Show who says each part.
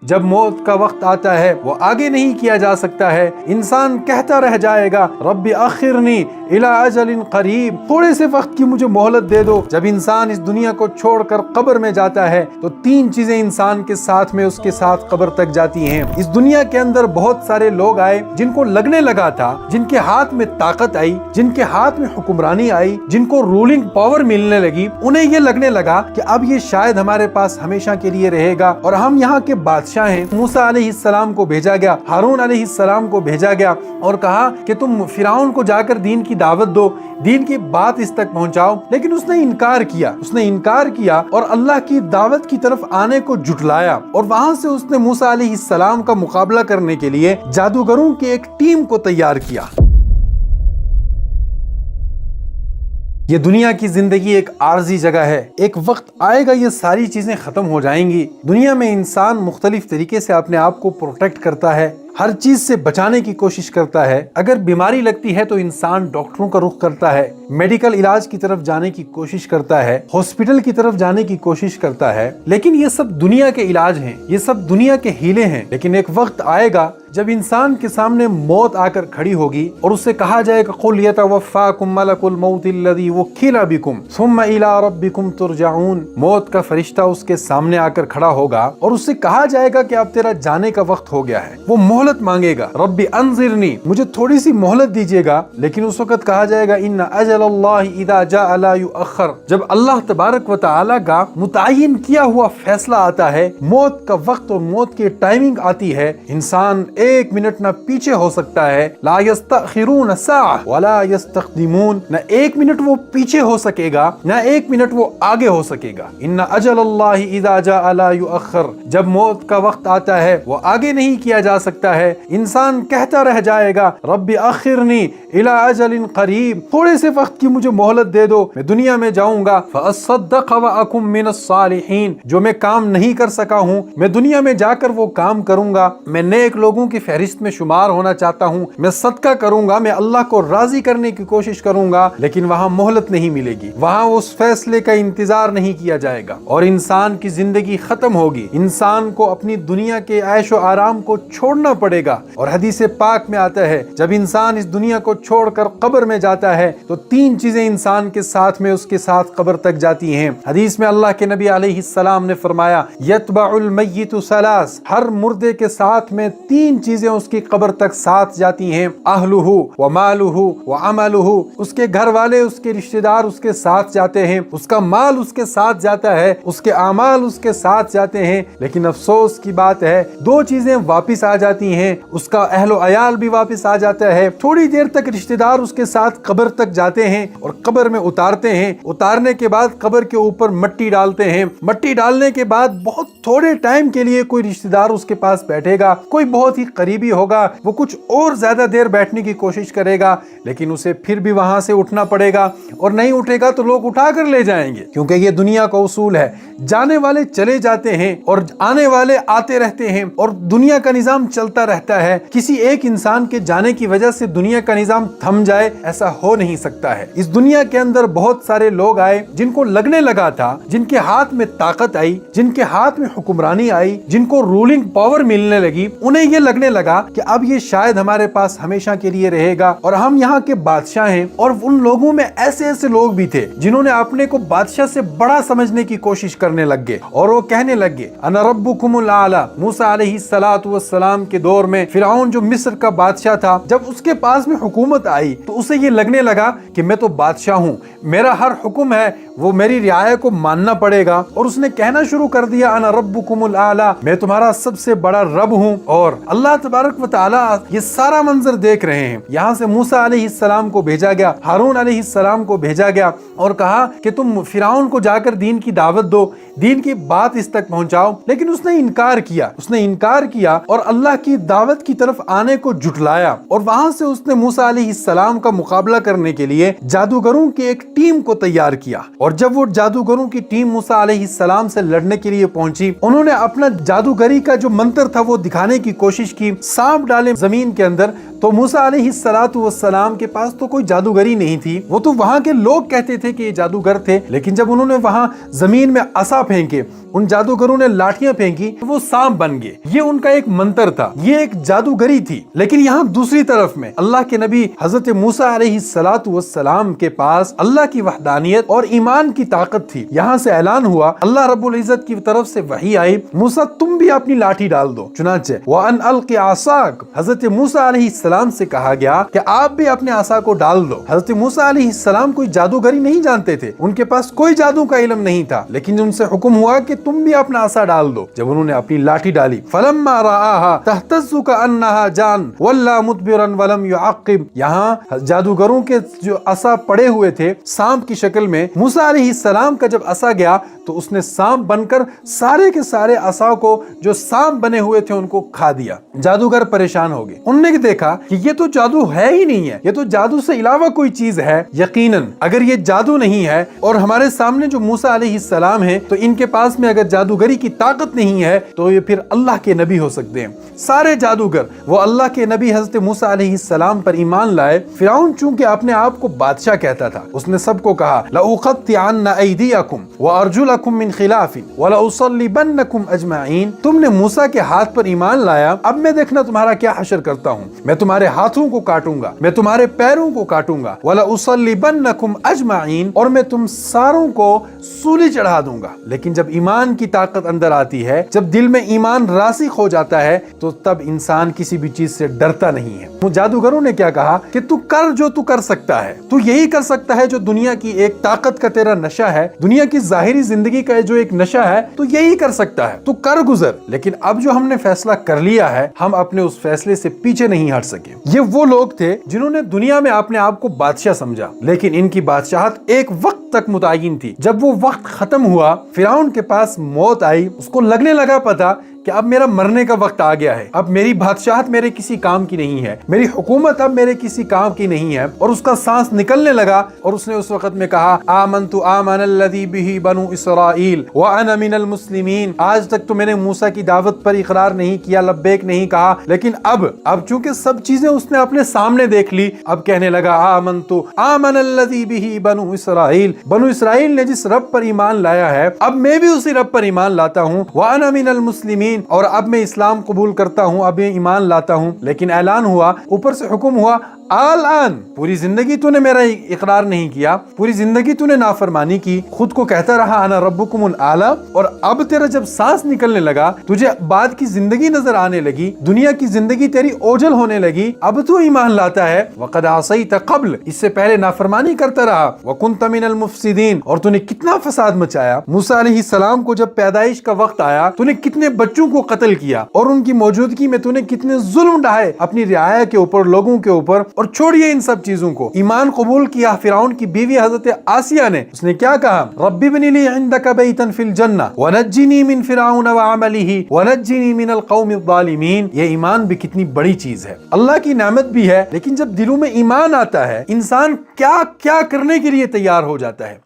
Speaker 1: جب موت کا وقت آتا ہے وہ آگے نہیں کیا جا سکتا ہے، انسان کہتا رہ جائے گا رب اخرنی الی اجل قریب، تھوڑے سے وقت کی مجھے مہلت دے دو۔ جب انسان اس دنیا کو چھوڑ کر قبر میں جاتا ہے تو تین چیزیں انسان کے ساتھ میں اس کے ساتھ قبر تک جاتی ہیں۔ اس دنیا کے اندر بہت سارے لوگ آئے جن کو لگنے لگا تھا، جن کے ہاتھ میں طاقت آئی، جن کے ہاتھ میں حکمرانی آئی، جن کو رولنگ پاور ملنے لگی، انہیں یہ لگنے لگا کہ اب یہ شاید ہمارے پاس ہمیشہ کے لیے رہے گا اور ہم یہاں کے بادشاہ ہیں۔ موسیٰ علیہ السلام کو بھیجا گیا، ہارون علیہ السلام کو بھیجا گیا اور کہا کہ تم فرعون کو جا کر دین کی دعوت دو، دین کی بات اس تک پہنچاؤ، لیکن اس نے انکار کیا اور اللہ کی دعوت کی طرف آنے کو جھٹلایا، اور وہاں سے اس نے موسیٰ علیہ السلام کا مقابلہ کرنے کے لیے جادوگروں کی ایک ٹیم کو تیار کیا۔ یہ دنیا کی زندگی ایک عارضی جگہ ہے، ایک وقت آئے گا یہ ساری چیزیں ختم ہو جائیں گی۔ دنیا میں انسان مختلف طریقے سے اپنے آپ کو پروٹیکٹ کرتا ہے، ہر چیز سے بچانے کی کوشش کرتا ہے۔ اگر بیماری لگتی ہے تو انسان ڈاکٹروں کا رخ کرتا ہے، میڈیکل علاج کی طرف جانے کی کوشش کرتا ہے، ہاسپٹل کی طرف جانے کی کوشش کرتا ہے، لیکن یہ سب دنیا کے علاج ہیں، یہ سب دنیا کے ہیلے ہیں۔ لیکن ایک وقت آئے گا جب انسان کے سامنے موت آ کر کھڑی ہوگی اور اسے کہا جائے گا قُلْ يَتَوَفَّاكُمْ مَلَكُ الْمَوْتِ الَّذِي وُكِّلَ بِكُمْ ثُمَّ إِلَىٰ رَبِّكُمْ تُرْجَعُونَ۔ موت کا فرشتہ اس کے سامنے آ کر کھڑا ہوگا اور اسے کہا جائے گا کہ اب تیرا جانے کا وقت ہو گیا ہے۔ وہ مہلت مانگے گا، رب انظرنی، مجھے تھوڑی سی مہلت دیجیے گا، لیکن اس وقت کہا جائے گا ان اجل اللہ اذا جاء لا یؤخر۔ جب اللہ تبارک و تعالی کا متعین کیا ہوا فیصلہ آتا ہے، موت کا وقت اور موت کی ٹائمنگ آتی ہے، انسان ایک منٹ نہ پیچھے ہو سکتا ہے، لا یستأخرون ساعة ولا یستقدمون، نہ ایک منٹ وہ پیچھے ہو سکے گا نہ ایک منٹ وہ آگے ہو سکے گا۔ ان اجل اللہ اذا جاء لا یؤخر، جب موت کا وقت آتا ہے وہ آگے نہیں کیا جا سکتا ہے، انسان کہتا رہ جائے گا رب اخرنی الی اجل قریب، تھوڑے سے وقت کی مجھے مہلت دے دو، میں دنیا میں جاؤں گا، فاصدق واکن من الصالحین، جو میں کام نہیں کر سکا ہوں میں دنیا میں جا کر وہ کام کروں گا، میں نیک لوگوں کی فہرست میں شمار ہونا چاہتا ہوں، میں صدقہ کروں گا، میں اللہ کو راضی کرنے کی کوشش کروں گا، لیکن وہاں مہلت نہیں ملے گی، وہاں اس فیصلے کا انتظار نہیں کیا جائے گا اور انسان کی زندگی ختم ہوگی۔ انسان کو اپنی دنیا کے عیش و آرام کو چھوڑنا پڑے گا، اور حدیث پاک میں آتا ہے جب انسان اس دنیا کو چھوڑ کر قبر میں جاتا ہے تو تین چیزیں انسان کے ساتھ میں اس کے ساتھ قبر تک جاتی ہیں۔ حدیث میں اللہ کے نبی علیہ السلام نے فرمایا یتبع المیت ثلاث، ہر مردے کے ساتھ میں تین چیزیں اس کی قبر تک ساتھ جاتی ہیں، اہلہ ومالہ وعملہ، اس کے گھر والے، اس کے رشتہ دار اس کے ساتھ جاتے ہیں، اس کا مال اس کے ساتھ جاتا ہے، اس کے اعمال اس کے ساتھ جاتے ہیں، لیکن افسوس کی بات ہے دو چیزیں واپس آ جاتی ہیں، اس کا اہل و عیال بھی واپس آ جاتا ہے، تھوڑی دیر تک رشتہ دار اس کے ساتھ قبر تک جاتے ہیں اور قبر میں اتارتے ہیں، اتارنے کے بعد قبر کے اوپر مٹی ڈالتے ہیں، مٹی ڈالنے کے بعد بہت تھوڑے ٹائم کے لیے کوئی رشتہ دار اس کے پاس بیٹھے گا، کوئی بہت ہی قریبی ہوگا، وہ کچھ اور زیادہ دیر بیٹھنے کی کوشش کرے گا، لیکن اسے پھر بھی وہاں سے اٹھنا پڑے گا، اور نہیں اٹھے گا تو لوگ اٹھا کر لے جائیں گے، کیونکہ یہ دنیا کا اصول ہے، جانے والے چلے جاتے ہیں اور آنے والے آتے رہتے ہیں، اور دنیا کا نظام چلتا رہتا ہے۔ کسی ایک انسان کے جانے کی وجہ سے دنیا کا نظام تھم جائے، ایسا ہو نہیں سکتا ہے۔ اس دنیا کے اندر بہت سارے لوگ آئے جن کو لگنے لگا تھا، جن کے ہاتھ میں طاقت آئی، جن کے ہاتھ میں حکمرانی آئی، جن کو رولنگ پاور ملنے لگی، انہیں یہ لگنے لگا کہ اب یہ شاید ہمارے پاس ہمیشہ کے لیے رہے گا اور ہم یہاں کے بادشاہ ہیں۔ اور ان لوگوں میں ایسے لوگ بھی تھے جنہوں نے اپنے کو بادشاہ سے بڑا سمجھنے کی کوشش کرنے لگ گئے اور وہ کہنے لگ گئے انا ربکم الاعلی۔ موسیٰ علیہ السلام کے دور میں فرعون جو مصر کا بادشاہ تھا، جب اس کے پاس میں حکومت آئی تو اسے یہ لگنے لگا کہ میں تو بادشاہ ہوں، میرا ہر حکم ہے وہ میری رعایا کو ماننا پڑے گا، اور اس نے کہنا شروع کر دیا انا ربکم الاعلی، میں تمہارا سب سے بڑا رب ہوں۔ اور اللہ تبارک و تعالی یہ سارا منظر دیکھ رہے ہیں۔ یہاں سے موسیٰ علیہ السلام کو بھیجا گیا، ہارون علیہ السلام کو بھیجا گیا اور کہا کہ تم فرعون کو جا کر دین کی دعوت دو، دین کی بات اس تک پہنچاؤ، لیکن اس نے انکار کیا اور اللہ کی دعوت کی طرف آنے کو جھٹلایا، اور وہاں سے اس نے موسیٰ علیہ السلام کا مقابلہ کرنے کے لیے جادوگروں کی ایک ٹیم کو تیار کیا۔ اور جب وہ جادوگروں کی ٹیم موسیٰ علیہ السلام سے لڑنے کے لیے پہنچی، انہوں نے اپنا جادوگری کا جو منتر تھا وہ دکھانے کی کوشش کی، سانپ ڈالے زمین کے اندر تو موسیٰ علیہ السلام کے پاس تو کوئی جادوگری نہیں تھی، وہ تو وہاں کے لوگ کہتے تھے کہ یہ جادوگر تھے، لیکن جب انہوں نے وہاں زمین میں عصا پھینکے، ان جادوگروں نے لاٹھیاں پھینکی، وہ سانپ بن گئے۔ یہ ان کا ایک منتر تھا، یہ ایک جادوگری تھی۔ لیکن یہاں دوسری طرف میں اللہ کے نبی حضرت موسیٰ علیہ السلام کے پاس اللہ کی وحدانیت اور ایمان کی طاقت تھی۔ یہاں سے اعلان ہوا، اللہ رب العزت کی طرف سے وحی آئی، موسیٰ تم بھی اپنی لاٹھی ڈال دو۔ چنانچہ وَأَنْ أَلْقِ عَصَاكَ، حضرت موسیٰ علیہ السلام سے کہا گیا کہ آپ بھی اپنے عصا کو ڈال دو۔ حضرت موسیٰ علیہ السلام کوئی جادوگری نہیں جانتے تھے، ان کے پاس کوئی جادو کا علم نہیں تھا، لیکن ان سے حکم ہوا کہ تم بھی اپنا عصا ڈال دو۔ جب انہوں نے اپنی لاٹھی ڈالی، فَلَمَّا رَآهَا تَهْتَزُّ كَأَنَّهَا جَانٌ وَلَّا مُدْبِرًا وَلَمْ يُعَقِّبْ، یہاں جادوگروں کے جو عصا پڑے ہوئے تھے سانپ کی شکل میں، موسیٰ علیہ السلام کا جب عصا گیا تو اس نے سانپ بن کر سارے کے سارے عصا کو جو سانپ بنے ہوئے تھے ان کو کھا دیا۔ جادوگر پریشان ہو گئے، انہوں نے دیکھا کہ یہ تو جادو ہے ہی نہیں ہے، یہ تو جادو سے علاوہ کوئی چیز ہے۔ یقیناً اگر یہ جادو نہیں ہے اور ہمارے سامنے جو موسیٰ علیہ السلام ہیں تو ان کے پاس میں اگر جادوگری کی طاقت نہیں ہے تو یہ پھر اللہ کے نبی ہو سکتے ہیں۔ سارے جادوگر وہ اللہ کے نبی حضرت موسیٰ علیہ السلام پر ایمان لائے۔ فرعون چونکہ اپنے آپ کو بادشاہ کہتا تھا، اس نے سب کو کہا لَأُقَطِّعَنَّ أَيْدِيَكُمْ وَأَرْجُلَكُمْ مِنْ خِلَافٍ وَلَأُصَلِّبَنَّكُمْ أَجْمَعِينَ، تم نے موسیٰ کے ہاتھ پر ایمان لایا، اب میں دیکھنا تمہارا کیا حشر کرتا ہوں، میں تمہارے ہاتھوں کو کاٹوں گا، میں تمہارے پیروں کو کاٹوں گا، وَلَأُصَلِّبَنَّكُمْ أَجْمَعِينَ، اور میں تم ساروں کو سولی چڑھا دوں گا۔ لیکن جب ایمان کی طاقت اندر آتی ہے، جب دل میں ایمان راسخ ہو جاتا ہے تو تب انسان کسی بھی چیز سے ڈرتا نہیں ہے۔ جادوگروں نے کیا کہا کہ تو کر جو تو کر سکتا ہے، تو یہی کر سکتا ہے جو دنیا کی ایک طاقت کا تیرا نشہ ہے، دنیا کی ظاہری زندگی کا جو ایک نشہ ہے تو یہی کر سکتا ہے، تو کر گزر۔ لیکن اب جو ہم نے فیصلہ کر لیا ہے، ہم اپنے اس فیصلے سے پیچھے نہیں ہٹ سکے۔ یہ وہ لوگ تھے جنہوں نے دنیا میں اپنے آپ کو بادشاہ سمجھا، لیکن ان کی بادشاہت ایک وقت تک متعین تھی۔ جب وہ وقت ختم ہوا، فرعون کے پاس موت آئی، اس کو لگنے لگا پتا کہ اب میرا مرنے کا وقت آ گیا ہے، اب میری بادشاہت میرے کسی کام کی نہیں ہے، میری حکومت اب میرے کسی کام کی نہیں ہے، اور اس کا سانس نکلنے لگا، اور اس نے اس وقت میں کہا آمنت آمن الذی بہ بنو اسرائیل وانا من المسلمین۔ آج تک تو میں نے موسیٰ کی دعوت پر اقرار نہیں کیا، لبیک نہیں کہا، لیکن اب چونکہ سب چیزیں اس نے اپنے سامنے دیکھ لی، اب کہنے لگا آمنت آمن الذی بہ بنو اسرائیل، بنو اسرائیل نے جس رب پر ایمان لایا ہے اب میں بھی اسی رب پر ایمان لاتا ہوں، وانا من المسلمین، اور اب میں اسلام قبول کرتا ہوں، اب میں ایمان لاتا ہوں۔ لیکن اعلان ہوا، اوپر سے حکم ہوا آلان، پوری زندگی تو نے میرا اقرار نہیں کیا، پوری زندگی تو نے نافرمانی کی، خود کو کہتا رہا انا ربکم الاعلی، اور اب تیرا جب سانس نکلنے لگا، تجھے بعد کی زندگی نظر آنے لگی، دنیا کی زندگی تیری اوجھل ہونے لگی، اب تو ایمان لاتا ہے۔ وقد عصیت قبل، اس سے پہلے نافرمانی کرتا رہا، وکنت من المفسدین، اور تو نے کتنا فساد مچایا۔ موسیٰ علیہ السلام کو جب پیدائش کا وقت آیا، تو نے کتنے بچوں کو قتل کیا، اور ان کی موجودگی میں تو نے کتنے ظلم ڈھائے اپنی رعایا کے اوپر، لوگوں کے اوپر۔ اور چھوڑیے ان سب چیزوں کو، ایمان قبول کیا فرعون کی بیوی حضرت آسیہ نے، اس نے کیا کہا رب ابن لی عندک بیتا فی الجنہ ونجنی من فرعون وعملہ ونجنی من القوم الظالمین۔ یہ ایمان بھی کتنی بڑی چیز ہے، اللہ کی نعمت بھی ہے، لیکن جب دلوں میں ایمان آتا ہے انسان کیا کیا کرنے کے لیے تیار ہو جاتا ہے۔